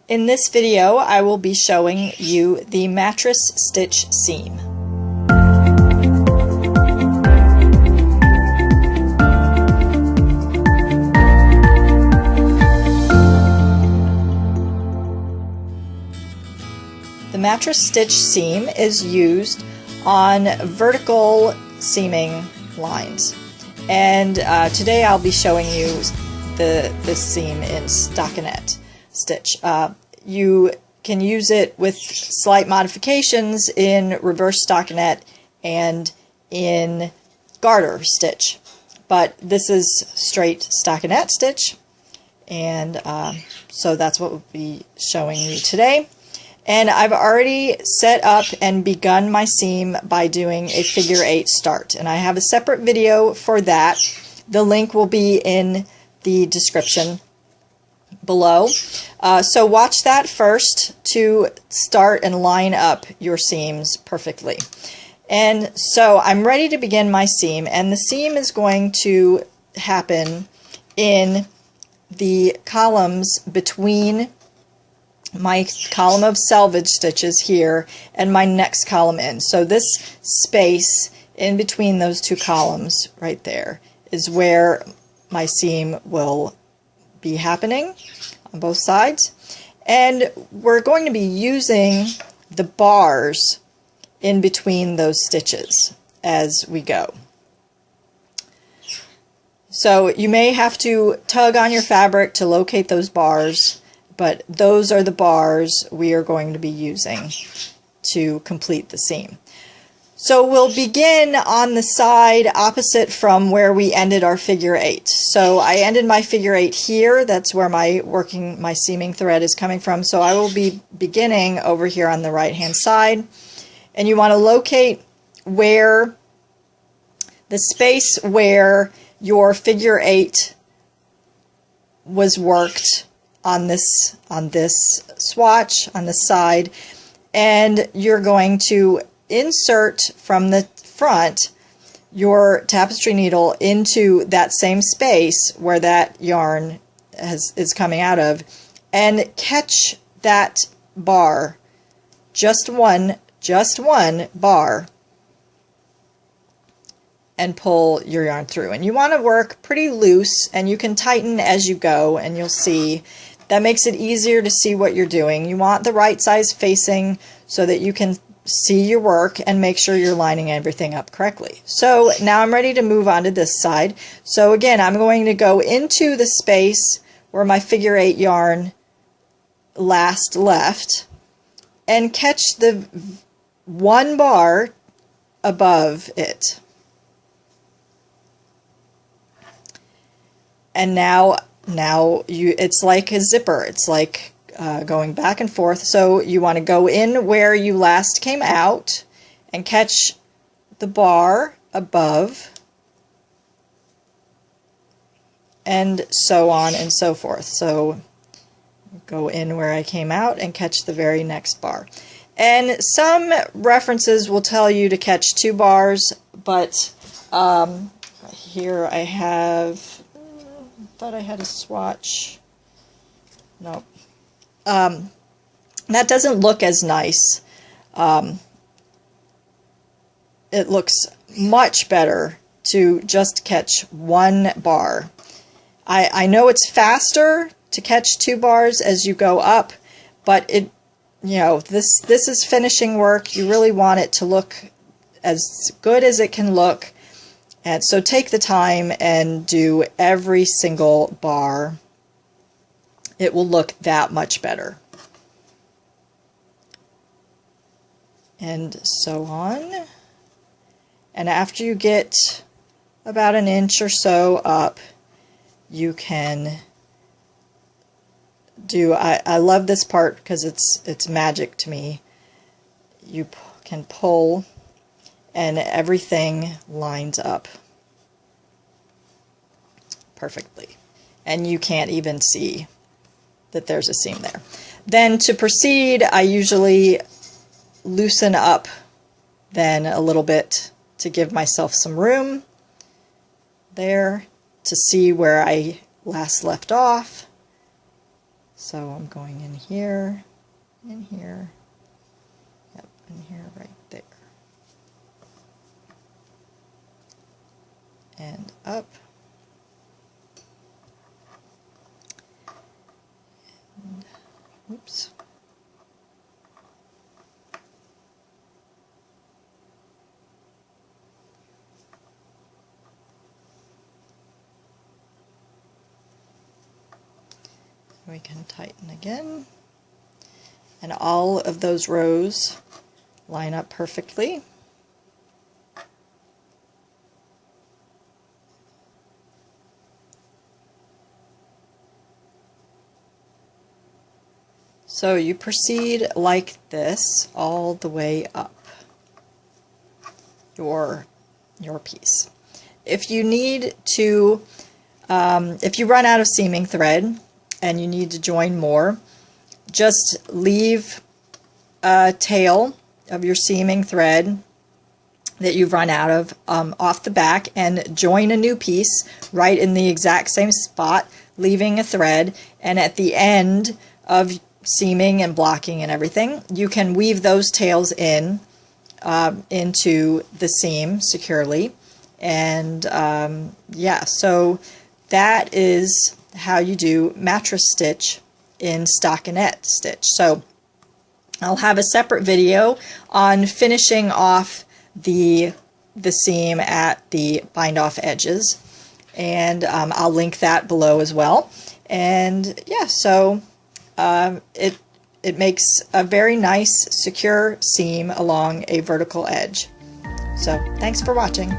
In this video, I will be showing you the mattress stitch seam. The mattress stitch seam is used on vertical seaming lines, and today I'll be showing you this seam in Stockinette Stitch. You can use it with slight modifications in reverse stockinette and in garter stitch, but this is straight stockinette stitch, and so that's what we'll be showing you today. And I've already set up and begun my seam by doing a figure 8 start, and I have a separate video for that. The link will be in the description below. So watch that first to start and line up your seams perfectly. And so I'm ready to begin my seam, and the seam is going to happen in the columns between my column of selvage stitches here and my next column in. So this space in between those two columns right there is where my seam will be happening on both sides, and we're going to be using the bars in between those stitches as we go. So you may have to tug on your fabric to locate those bars, but those are the bars we are going to be using to complete the seam. So we'll begin on the side opposite from where we ended our figure 8. So I ended my figure 8 here. That's where my seaming thread is coming from. So I will be beginning over here on the right hand side. And you want to locate where the space where your figure 8 was worked on this swatch on the side, and you're going to insert from the front your tapestry needle into that same space where that yarn is coming out of, and catch that bar, just one bar, and pull your yarn through. And you want to work pretty loose, and you can tighten as you go, and you'll see that makes it easier to see what you're doing. You want the right size facing so that you can see your work and make sure you're lining everything up correctly. So now I'm ready to move on to this side. So again, I'm going to go into the space where my figure 8 yarn last left and catch the one bar above it. And now it's like a zipper. It's like going back and forth. So you want to go in where you last came out and catch the bar above, and so on and so forth. So go in where I came out and catch the very next bar. And some references will tell you to catch 2 bars, but here I have, thought I had a swatch. No. That doesn't look as nice. It looks much better to just catch 1 bar. I know it's faster to catch 2 bars as you go up, but this is finishing work. You really want it to look as good as it can look. And so take the time and do every single bar. It will look that much better. And so on. And after you get about an inch or so up, you can do, I love this part because it's magic to me. You can pull and everything lines up perfectly. And you can't even see that there's a seam there. Then to proceed, I usually loosen up then a little bit to give myself some room there to see where I last left off. So I'm going in here, yep, in here, right there, and up, and, oops. We can tighten again, and all of those rows line up perfectly. So you proceed like this all the way up your piece. If you need to, if you run out of seaming thread and you need to join more, just leave a tail of your seaming thread that you've run out of off the back and join a new piece right in the exact same spot, leaving a thread, and at the end of seaming and blocking and everything, you can weave those tails in into the seam securely. And yeah, so that is how you do mattress stitch in Stockinette Stitch. So I'll have a separate video on finishing off the seam at the bind off edges, and I'll link that below as well. And yeah, so it makes a very nice secure seam along a vertical edge. So thanks for watching.